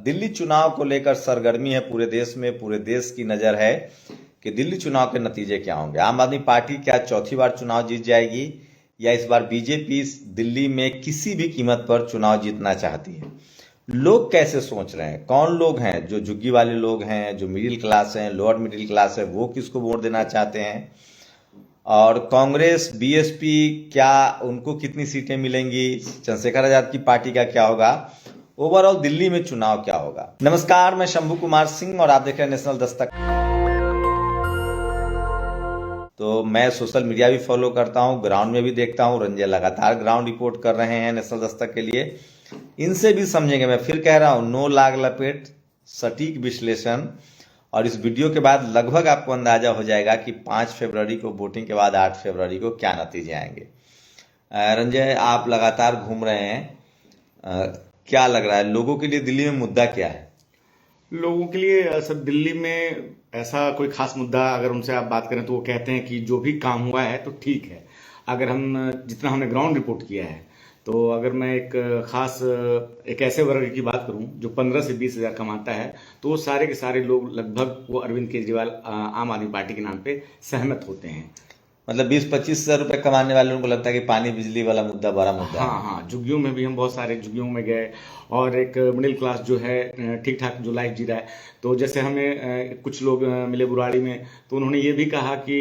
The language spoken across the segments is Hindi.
दिल्ली चुनाव को लेकर सरगर्मी है पूरे देश में। पूरे देश की नजर है कि दिल्ली चुनाव के नतीजे क्या होंगे। आम आदमी पार्टी क्या चौथी बार चुनाव जीत जाएगी या इस बार बीजेपी दिल्ली में किसी भी कीमत पर चुनाव जीतना चाहती है। लोग कैसे सोच रहे हैं, कौन लोग हैं जो झुग्गी वाले लोग हैं, जो मिडिल क्लास हैं, लोअर मिडिल क्लास है, वो किसको वोट देना चाहते हैं, और कांग्रेस बीएसपी क्या उनको कितनी सीटें मिलेंगी, चंद्रशेखर आजाद की पार्टी का क्या होगा, ओवरऑल दिल्ली में चुनाव क्या होगा। नमस्कार, मैं शंभू कुमार सिंह और आप देख रहे हैं नेशनल दस्तक। तो मैं सोशल मीडिया भी फॉलो करता हूं, ग्राउंड में भी देखता हूं। रंजय लगातार ग्राउंड रिपोर्ट कर रहे हैं नेशनल दस्तक के लिए। इनसे भी समझेंगे, मैं फिर कह रहा हूं, नो लाग लपेट, सटीक विश्लेषण। और इस वीडियो के बाद लगभग आपको अंदाजा हो जाएगा कि 5 फरवरी को वोटिंग के बाद 8 फरवरी को क्या नतीजे आएंगे। रंजय, आप लगातार घूम रहे हैं, क्या लग रहा है लोगों के लिए दिल्ली में मुद्दा क्या है? लोगों के लिए सब दिल्ली में ऐसा कोई खास मुद्दा अगर उनसे आप बात करें तो वो कहते हैं कि जो भी काम हुआ है तो ठीक है। अगर हम जितना हमने ग्राउंड रिपोर्ट किया है, तो अगर मैं एक ऐसे वर्ग की बात करूं जो 15 से 20 हजार कमाता है, तो वो सारे के सारे लोग लगभग वो अरविंद केजरीवाल आम आदमी पार्टी के नाम पे सहमत होते हैं। मतलब 20-25 हजार रुपए कमाने वाले उनको लगता है कि पानी बिजली वाला मुद्दा बड़ा मुद्दा है। हाँ, झुग्गियों में भी हम बहुत सारे झुग्गियों में गए और एक मिडिल क्लास जो है ठीक ठाक जो लाइफ जी रहा है। तो जैसे हमें कुछ लोग मिले बुराड़ी में, तो उन्होंने ये भी कहा कि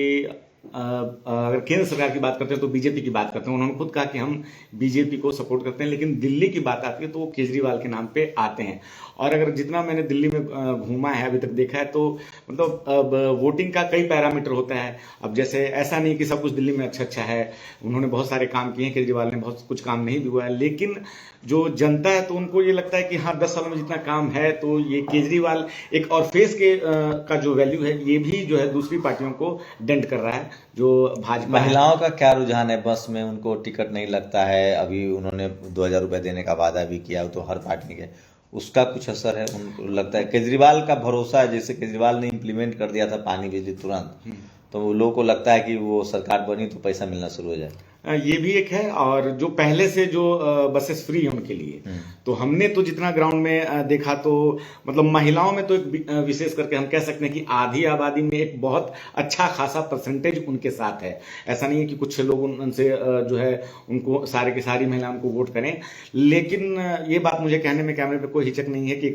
अगर केंद्र सरकार की बात करते हैं तो बीजेपी की बात करते हैं। उन्होंने खुद कहा कि हम बीजेपी को सपोर्ट करते हैं, लेकिन दिल्ली की बात आती है तो वो केजरीवाल के नाम पे आते हैं। और अगर जितना मैंने दिल्ली में घूमा है, अभी तक देखा है, तो मतलब अब वोटिंग का कई पैरामीटर होता है। अब जैसे ऐसा नहीं कि सब कुछ दिल्ली में अच्छा है। उन्होंने बहुत सारे काम किए हैं, केजरीवाल ने बहुत कुछ काम नहीं भी हुआ है, लेकिन जो जनता है तो उनको ये लगता है कि हाँ 10 सालों में जितना काम है तो ये केजरीवाल एक और फेस का जो वैल्यू है ये भी जो है दूसरी पार्टियों को डेंट कर रहा है। जो भाजपा, महिलाओं का क्या रुझान है? बस में उनको टिकट नहीं लगता है। अभी उन्होंने 2000 रुपए देने का वादा भी किया, तो हर पार्टी के उसका कुछ असर है? उनको लगता है केजरीवाल का भरोसा है, जैसे केजरीवाल ने इम्प्लीमेंट कर दिया था पानी बिजली तुरंत, तो लोगों को लगता है कि वो सरकार बनी तो पैसा मिलना शुरू हो जाए। ये भी एक है। और जो पहले से जो बसेस फ्री है उनके लिए, तो हमने तो जितना ग्राउंड में देखा, तो मतलब महिलाओं में तो एक विशेष करके हम कह सकते हैं कि आधी आबादी में एक बहुत अच्छा खासा परसेंटेज उनके साथ है। ऐसा नहीं है कि कुछ लोग उनसे जो है उनको सारे के सारी महिलाओं को वोट करें, लेकिन ये बात मुझे कहने में कैमरे पे कोई हिचक नहीं है कि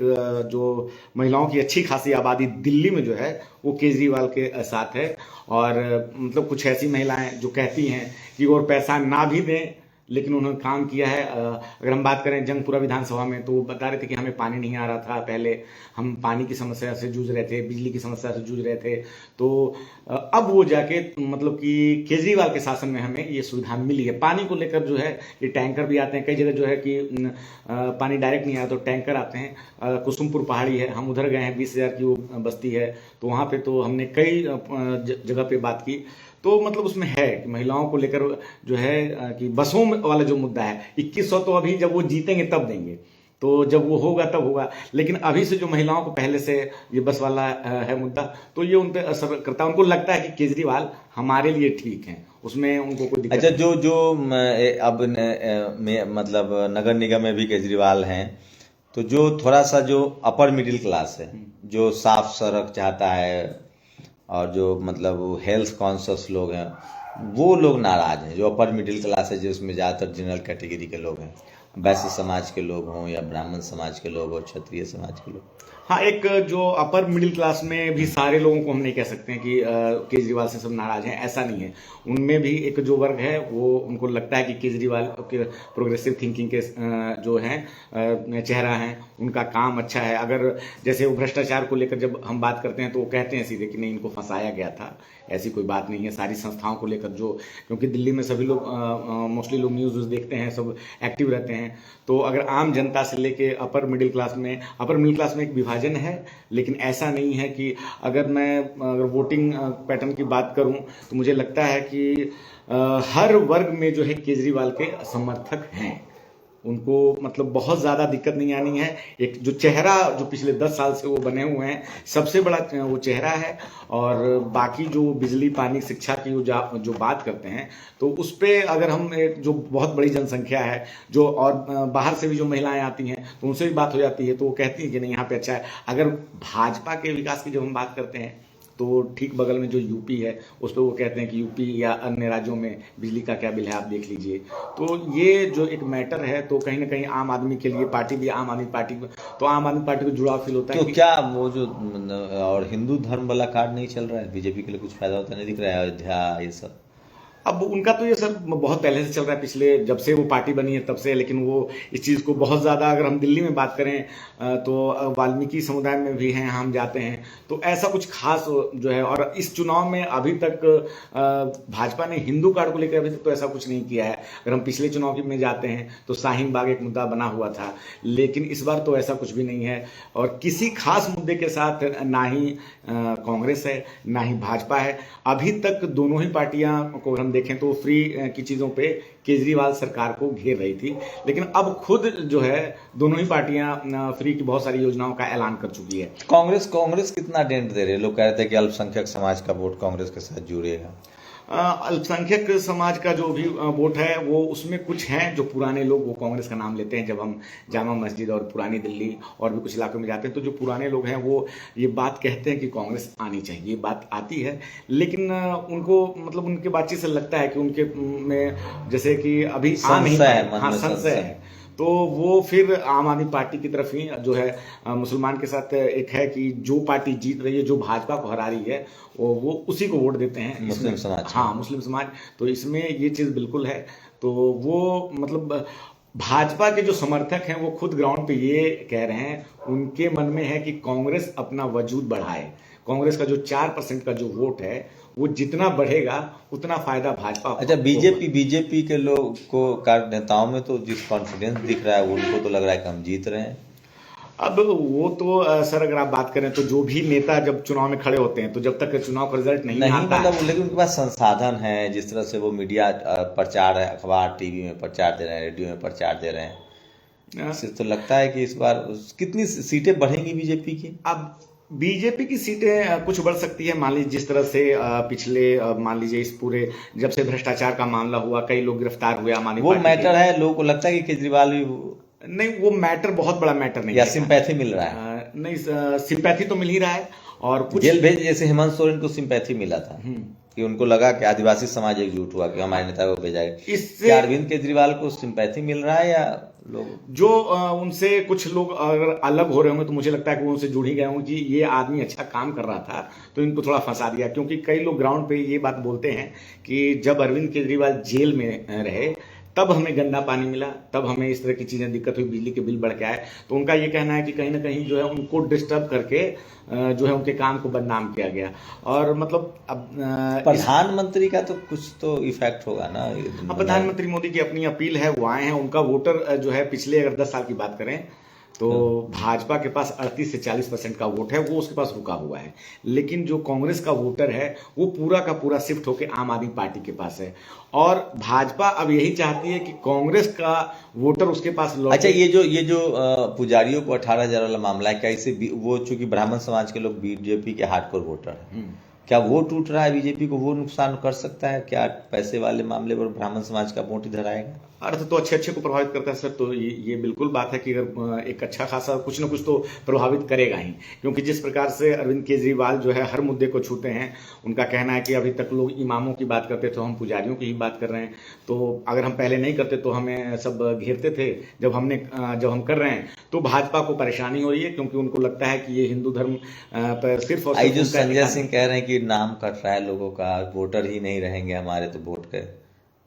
जो महिलाओं की अच्छी खासी आबादी दिल्ली में जो है वो केजरीवाल के साथ है। और मतलब कुछ ऐसी महिलाएं जो कहती हैं कि और पैसा ना भी दें लेकिन उन्होंने काम किया है। अगर हम बात करें जंगपुरा विधानसभा में, तो वो बता रहे थे कि हमें पानी नहीं आ रहा था, पहले हम पानी की समस्या से जूझ रहे थे, बिजली की समस्या से जूझ रहे थे, तो अब वो जाके मतलब कि केजरीवाल के शासन में हमें ये सुविधा मिली है। पानी को लेकर जो है ये टैंकर भी आते हैं, कई जगह जो है कि पानी डायरेक्ट नहीं आया तो टैंकर आते हैं। कुसुमपुर पहाड़ी है, हम उधर गए हैं, 20 हजार की वो बस्ती है, तो वहाँ पे तो हमने कई जगह पे बात की। तो मतलब उसमें है कि महिलाओं को लेकर जो है कि बसों वाला जो मुद्दा है 2100 तो अभी जब वो जीतेंगे तब देंगे, तो जब वो होगा तब होगा। लेकिन अभी से जो महिलाओं को पहले से ये बस वाला है मुद्दा, तो ये उन पर असर करता है। उनको लगता है कि केजरीवाल हमारे लिए ठीक है, उसमें उनको कोई दिक्कत। अच्छा, जो अब मतलब नगर निगम में भी केजरीवाल हैं, तो जो थोड़ा सा जो अपर मिडिल क्लास है, जो साफ सड़क चाहता है और जो मतलब हेल्थ कॉन्शियस लोग हैं, वो लोग नाराज हैं। जो अपर मिडिल क्लास है, जिसमें ज़्यादातर जनरल कैटेगरी के लोग हैं, वैश्य समाज के लोग हों या ब्राह्मण समाज के लोग हों, क्षत्रिय समाज के लोग। हाँ, एक जो अपर मिडिल क्लास में भी सारे लोगों को हम नहीं कह सकते हैं कि केजरीवाल से सब नाराज हैं, ऐसा नहीं है। उनमें भी एक जो वर्ग है वो उनको लगता है कि केजरीवाल के प्रोग्रेसिव थिंकिंग के जो हैं चेहरा हैं, उनका काम अच्छा है। अगर जैसे वो भ्रष्टाचार को लेकर जब हम बात करते हैं तो वो कहते हैं सीधे कि नहीं, इनको फंसाया गया था, ऐसी कोई बात नहीं है। सारी संस्थाओं को लेकर जो, क्योंकि दिल्ली में सभी लोग मोस्टली लोग न्यूज़ देखते हैं, सब एक्टिव रहते हैं, तो अगर आम जनता से लेके अपर मिडिल क्लास में एक विभाजन है। लेकिन ऐसा नहीं है कि अगर वोटिंग पैटर्न की बात करूं तो मुझे लगता है कि हर वर्ग में जो है केजरीवाल के समर्थक हैं। उनको मतलब बहुत ज्यादा दिक्कत नहीं आनी है। एक जो चेहरा जो पिछले 10 साल से वो बने हुए हैं, सबसे बड़ा वो चेहरा है। और बाकी जो बिजली, पानी, शिक्षा की जो बात करते हैं, तो उस पे अगर हम जो बहुत बड़ी जनसंख्या है, जो और बाहर से भी जो महिलाएं आती हैं, तो उनसे भी बात हो जाती है, तो वो कहती हैं कि नहीं यहाँ पे अच्छा है। अगर भाजपा के विकास की जब हम बात करते हैं, तो ठीक बगल में जो यूपी है, उस पर वो कहते हैं कि यूपी या अन्य राज्यों में बिजली का क्या बिल है, आप देख लीजिए। तो ये जो एक मैटर है, तो कहीं ना कहीं आम आदमी के लिए, पार्टी भी आम आदमी पार्टी, तो आम आदमी पार्टी को जुड़ाव फील होता है। तो क्या वो जो और हिंदू धर्म वाला कार्ड नहीं चल रहा है, बीजेपी के लिए कुछ फायदा होता नहीं दिख रहा है, अयोध्या ये सब? अब उनका तो ये सर बहुत पहले से चल रहा है, पिछले जब से वो पार्टी बनी है तब से। लेकिन वो इस चीज़ को बहुत ज़्यादा, अगर हम दिल्ली में बात करें तो वाल्मीकि समुदाय में भी हैं, हम जाते हैं तो ऐसा कुछ खास जो है। और इस चुनाव में अभी तक भाजपा ने हिंदू कार्ड को लेकर अभी तक तो ऐसा कुछ नहीं किया है। अगर हम पिछले चुनाव में जाते हैं तो शाहीन बाग एक मुद्दा बना हुआ था, लेकिन इस बार तो ऐसा कुछ भी नहीं है। और किसी खास मुद्दे के साथ ना ही कांग्रेस है, ना ही भाजपा है। अभी तक दोनों ही पार्टियां को हम देखें तो फ्री की चीजों पे केजरीवाल सरकार को घेर रही थी, लेकिन अब खुद जो है दोनों ही पार्टियां फ्री की बहुत सारी योजनाओं का ऐलान कर चुकी है। कांग्रेस कितना डेंट दे रहे हैं? लोग कह रहे थे कि अल्पसंख्यक समाज का वोट कांग्रेस के साथ जुड़ेगा। अल्पसंख्यक समाज का जो भी वोट है, वो उसमें कुछ हैं जो पुराने लोग वो कांग्रेस का नाम लेते हैं। जब हम जामा मस्जिद और पुरानी दिल्ली और भी कुछ इलाकों में जाते हैं, तो जो पुराने लोग हैं वो ये बात कहते हैं कि कांग्रेस आनी चाहिए, ये बात आती है। लेकिन उनको मतलब उनके बातचीत से लगता है कि उनके में जैसे कि अभी आ नहीं पाए, हाँ संशय है, तो वो फिर आम आदमी पार्टी की तरफ ही जो है मुसलमान के साथ एक है कि जो पार्टी जीत रही है, जो भाजपा को हरा रही है, वो उसी को वोट देते हैं, मुस्लिम समाज। हाँ, मुस्लिम समाज। तो इसमें ये चीज बिल्कुल है। तो वो मतलब भाजपा के जो समर्थक हैं वो खुद ग्राउंड पे ये कह रहे हैं, उनके मन में है कि कांग्रेस अपना वजूद बढ़ाए। कांग्रेस का जो 4% का जो वोट है, वो जितना बढ़ेगा उतना फायदा भाजपा। अच्छा, बीजेपी के लोग को नेताओं में तो जिस कॉन्फिडेंस दिख रहा है, उनको तो लग रहा है कि हम जीत रहे हैं। अब वो तो सर अगर आप बात करें तो जो भी नेता जब चुनाव में खड़े होते हैं, तो जब तक चुनाव का रिजल्ट नहीं आता मतलब लेकिन उनके पास संसाधन है, जिस तरह से वो मीडिया प्रचार है, अखबार टीवी में प्रचार दे रहे हैं, रेडियो में प्रचार दे रहे हैं, इससे तो लगता है कि इस बार कितनी सीटें बढ़ेंगी बीजेपी की? अब बीजेपी की सीटें कुछ बढ़ सकती है। मान लीजिए जिस तरह से पिछले मान लीजिए इस पूरे जब से भ्रष्टाचार का मामला हुआ, कई लोग गिरफ्तार हुए। वो मैटर है, लोगों को लगता है कि केजरीवाल भी नहीं, वो मैटर बहुत बड़ा मैटर नहीं या है। सिंपैथी मिल रहा है? नहीं, सिंपैथी तो मिल ही रहा है। और कुछ जेल भेज, जैसे हेमंत सोरेन को सिंपैथी मिला था कि उनको लगा कि आदिवासी समाज एकजुट हुआ कि हमारे नेता को भेजा है। इससे अरविंद केजरीवाल को सिंपैथी मिल रहा है या लोग जो उनसे कुछ लोग अगर अलग हो रहे होंगे, तो मुझे लगता है कि वो उनसे जुड़ ही गए होंगे कि ये आदमी अच्छा काम कर रहा था, तो इनको थोड़ा फंसा दिया। क्योंकि कई लोग ग्राउंड पे ये बात बोलते हैं कि जब अरविंद केजरीवाल जेल में रहे, तब हमें गंदा पानी मिला, तब हमें इस तरह की चीजें दिक्कत हुई, बिजली के बिल बढ़ के आए। तो उनका ये कहना है कि कहीं ना कहीं जो है उनको डिस्टर्ब करके जो है उनके काम को बदनाम किया गया। और मतलब अब प्रधानमंत्री का तो कुछ तो इफेक्ट होगा ना। प्रधानमंत्री मोदी की अपनी अपील है, वो आए हैं। उनका वोटर जो है पिछले अगर 10 साल की बात करें तो भाजपा के पास 38 से 40% का वोट है, वो उसके पास रुका हुआ है। लेकिन जो कांग्रेस का वोटर है वो पूरा का पूरा शिफ्ट होकर आम आदमी पार्टी के पास है। और भाजपा अब यही चाहती है कि कांग्रेस का वोटर उसके पास लौटे। अच्छा, ये जो पुजारियों को 18,000 वाला मामला है, क्या इसे वो चूंकि ब्राह्मण समाज के लोग बीजेपी के हार्डकोर वोटर है, क्या वो टूट रहा है बीजेपी को, वो नुकसान कर सकता है? क्या पैसे वाले मामले पर ब्राह्मण समाज का वोट इधर आएगा? अर्थ तो अच्छे को प्रभावित करता है सर। तो ये बिल्कुल बात है कि अगर एक अच्छा खासा कुछ ना कुछ तो प्रभावित करेगा ही। क्योंकि जिस प्रकार से अरविंद केजरीवाल जो है हर मुद्दे को छूते हैं, उनका कहना है कि अभी तक लोग इमामों की बात करते थे, हम पुजारियों की ही बात कर रहे हैं। तो अगर हम पहले नहीं करते तो हमें सब घेरते थे, जब हम कर रहे हैं तो भाजपा को परेशानी हो रही है, क्योंकि उनको लगता है कि ये हिंदू धर्म पर सिर्फ और जो संजय सिंह कह रहे हैं कि नाम कट रहा है लोगों का, वोटर ही नहीं रहेंगे हमारे तो वोट के,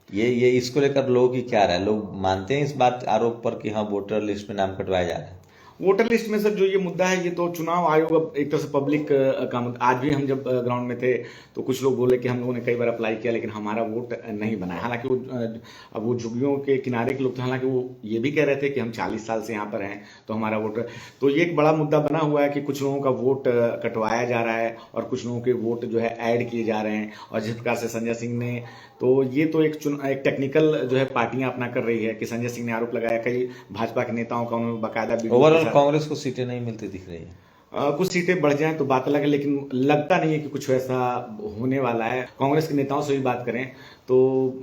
ये इसको लेकर लोगों की क्या राय? लोग मानते हैं इस बात आरोप पर कि हाँ वोटर लिस्ट में नाम कटवाया जा रहा है? वोटर लिस्ट में सर जो ये मुद्दा है, ये तो चुनाव आयोग अब एक तरह से पब्लिक का मुद्दा। आज भी हम जब ग्राउंड में थे तो कुछ लोग बोले कि हम लोगों ने कई बार अप्लाई किया लेकिन हमारा वोट नहीं बना। हालांकि वो अब वो झुग्गियों के किनारे के लोग थे, हालांकि वो ये भी कह रहे थे कि हम 40 साल से यहाँ पर हैं तो हमारा वोट, तो ये एक बड़ा मुद्दा बना हुआ है कि कुछ लोगों का वोट कटवाया जा रहा है और कुछ लोगों के वोट जो है ऐड किए जा रहे हैं। और जिस प्रकार से संजय सिंह ने, तो ये तो एक टेक्निकल जो है पार्टियां अपना कर रही है कि संजय सिंह ने आरोप लगाया कई भाजपा के नेताओं का, उन्होंने बाकायदा ओवरऑल कांग्रेस को सीटें नहीं मिलती दिख रही है। कुछ सीटें बढ़ जाएं तो बात अलग है, लेकिन लगता नहीं है कि कुछ ऐसा होने वाला है। कांग्रेस के नेताओं से भी बात करें तो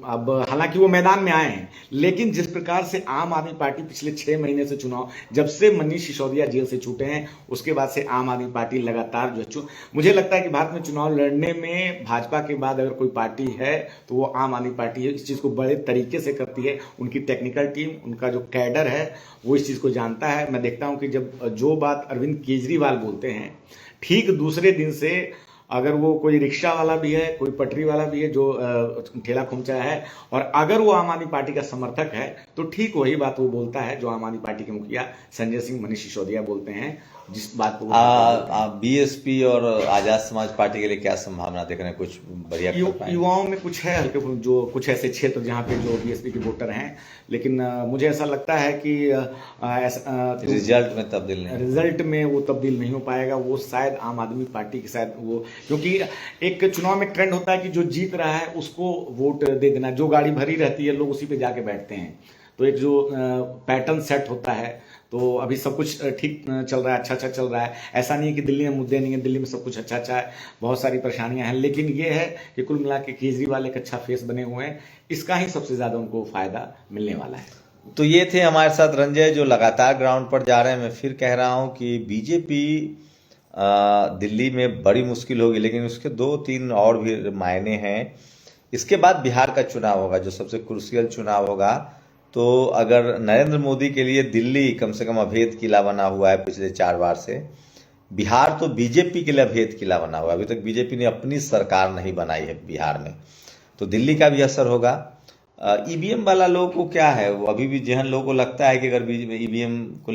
अब हालांकि वो मैदान में आए हैं, लेकिन जिस प्रकार से आम आदमी पार्टी पिछले 6 महीने से चुनाव, जब से मनीष सिसोदिया जेल से छूटे हैं उसके बाद से आम आदमी पार्टी लगातार जो मुझे लगता है कि भारत में चुनाव लड़ने में भाजपा के बाद अगर कोई पार्टी है तो वो आम आदमी पार्टी है। इस चीज को बड़े तरीके से करती है, उनकी टेक्निकल टीम, उनका जो कैडर है वो इस चीज को जानता है। मैं देखता हूं कि जब जो बात अरविंद केजरीवाल बोलते हैं, ठीक दूसरे दिन से अगर वो कोई रिक्शा वाला भी है, कोई पटरी वाला भी है जो ठेला खुमचा है, और अगर वो आम आदमी पार्टी का समर्थक है तो ठीक वही बात वो बोलता है जो आम आदमी पार्टी के मुखिया संजय सिंह, मनीष सिसोदिया बोलते हैं। जिस बात को बीएसपी और आजाद समाज पार्टी के लिए क्या संभावना देख रहे हैं? कुछ बढ़िया युवाओं में कुछ है हल्के, जो कुछ ऐसे क्षेत्र जहां पे जो बीएसपी के वोटर हैं, लेकिन मुझे ऐसा लगता है कि रिजल्ट में तब्दील नहीं, रिजल्ट में वो तब्दील नहीं हो पाएगा। वो शायद आम आदमी पार्टी के शायद वो, क्योंकि एक चुनाव में ट्रेंड होता है कि जो जीत रहा है उसको वोट दे देना, जो गाड़ी भरी रहती है लोग उसी पे जाके बैठते हैं, तो एक जो पैटर्न सेट होता है। तो अभी सब कुछ ठीक चल रहा है, अच्छा चल रहा है। ऐसा नहीं है कि दिल्ली में मुद्दे नहीं है, दिल्ली में सब कुछ अच्छा है, बहुत सारी परेशानियां हैं, लेकिन ये है कि कुल मिला के केजरीवाल एक अच्छा फेस बने हुए हैं, इसका ही सबसे ज्यादा उनको फायदा मिलने वाला है। तो ये थे हमारे साथ रंजय जो लगातार ग्राउंड पर जा रहे हैं। मैं फिर कह रहा हूं कि बीजेपी दिल्ली में बड़ी मुश्किल होगी, लेकिन उसके 2-3 और भी मायने हैं। इसके बाद बिहार का चुनाव होगा जो सबसे क्रूशियल चुनाव होगा। तो अगर नरेंद्र मोदी के लिए दिल्ली कम से कम अभेद किला बना हुआ है पिछले 4 बार से, बिहार तो बीजेपी के लिए अभेद किला बना हुआ है। अभी तक बीजेपी ने अपनी सरकार नहीं बनाई है बिहार में, तो दिल्ली का भी असर होगा। ईवीएम वाला लोगों को क्या है, वो अभी भी जहन लोगों को लगता है कि अगर ईवीएम को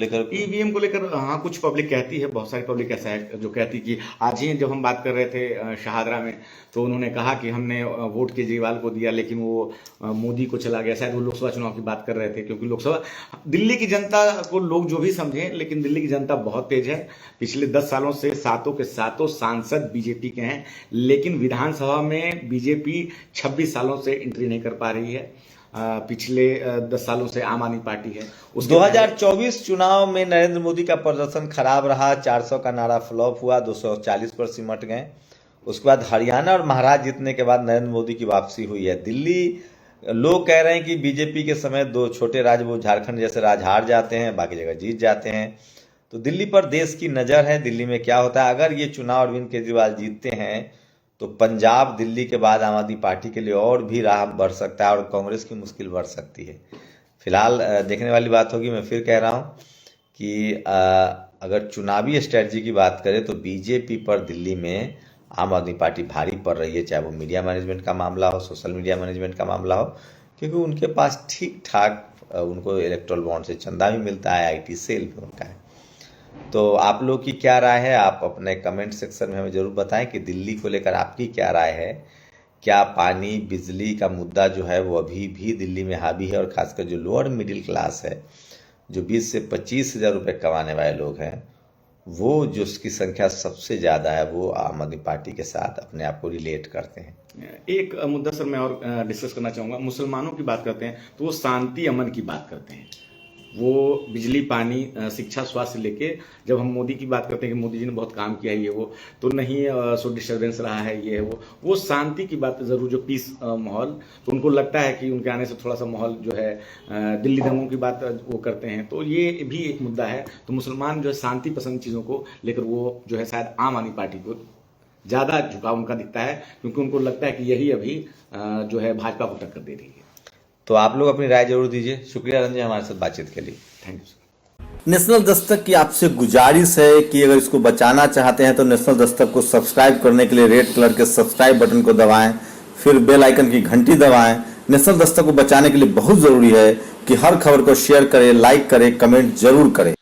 लेकर हाँ कुछ पब्लिक कहती है, बहुत सारी पब्लिक ऐसा है जो कहती कि आज ही जब हम बात कर रहे थे शहादरा में तो उन्होंने कहा कि हमने वोट केजरीवाल को दिया लेकिन वो मोदी को चला गया। शायद वो लोकसभा चुनाव की बात कर रहे थे, क्योंकि लोकसभा दिल्ली की जनता को लोग जो भी समझें, लेकिन दिल्ली की जनता बहुत तेज है। पिछले 10 सालों से सातों के सातों सांसद बीजेपी के हैं, लेकिन विधानसभा में बीजेपी 26 सालों से एंट्री नहीं कर पा रही है। पिछले 10 सालों से आम आदमी पार्टी है। 2024 चुनाव में नरेंद्र मोदी का प्रदर्शन खराब रहा, 400 का नारा फ्लॉप हुआ, 240 पर सिमट गए। उसके बाद हरियाणा और महाराष्ट्र जीतने के बाद नरेंद्र मोदी की वापसी हुई है। दिल्ली लोग कह रहे हैं कि बीजेपी के समय 2 छोटे राज्य, वो झारखंड जैसे राज्य हार जाते हैं, बाकी जगह जीत जाते हैं। तो दिल्ली पर देश की नजर है, दिल्ली में क्या होता है। अगर ये चुनाव अरविंद केजरीवाल जीतते हैं तो पंजाब दिल्ली के बाद आम आदमी पार्टी के लिए और भी राह बढ़ सकता है और कांग्रेस की मुश्किल बढ़ सकती है। फिलहाल देखने वाली बात होगी। मैं फिर कह रहा हूं कि अगर चुनावी स्ट्रेटजी की बात करें तो बीजेपी पर दिल्ली में आम आदमी पार्टी भारी पड़ रही है, चाहे वो मीडिया मैनेजमेंट का मामला हो, सोशल मीडिया मैनेजमेंट का मामला हो, क्योंकि उनके पास ठीक ठाक उनको इलेक्टोरल बॉन्ड से चंदा भी मिलता है, आईटी सेल भी उनका है। तो आप लोग की क्या राय है, आप अपने कमेंट सेक्शन में हमें जरूर बताएं कि दिल्ली को लेकर आपकी क्या राय है। क्या पानी बिजली का मुद्दा जो है वो अभी भी दिल्ली में हावी है, और खासकर जो लोअर मिडिल क्लास है, जो 20 से 25 हज़ार रुपये कमाने वाले लोग हैं, वो जो उसकी संख्या सबसे ज़्यादा है, वो आम आदमी पार्टी के साथ अपने आप को रिलेट करते हैं। एक मुद्दा सर मैं और डिस्कस करना चाहूँगा। मुसलमानों की बात करते हैं तो वो शांति अमन की बात करते हैं, वो बिजली पानी शिक्षा स्वास्थ्य लेके। जब हम मोदी की बात करते हैं कि मोदी जी ने बहुत काम किया है, ये वो तो नहीं सो डिस्टर्बेंस रहा है, ये है वो शांति की बात जरूर, जो पीस माहौल, तो उनको लगता है कि उनके आने से थोड़ा सा माहौल जो है, दिल्ली दंगों की बात वो करते हैं, तो ये भी एक मुद्दा है। तो मुसलमान जो है शांति पसंद चीज़ों को लेकर वो जो है शायद आम आदमी पार्टी को ज़्यादा झुकाव उनका दिखता है, क्योंकि उनको लगता है कि यही अभी जो है भाजपा को टक्कर दे रही है। तो आप लोग अपनी राय जरूर दीजिए। शुक्रिया रंजय हमारे साथ बातचीत के लिए, thank you sir. National Dastak की आपसे गुजारिश है कि अगर इसको बचाना चाहते हैं तो नेशनल दस्तक को सब्सक्राइब करने के लिए रेड कलर के सब्सक्राइब बटन को दबाएं, फिर बेल आइकन की घंटी दबाएं। नेशनल दस्तक को बचाने के लिए बहुत जरूरी है कि हर खबर को शेयर करें, लाइक करें, कमेंट जरूर करें।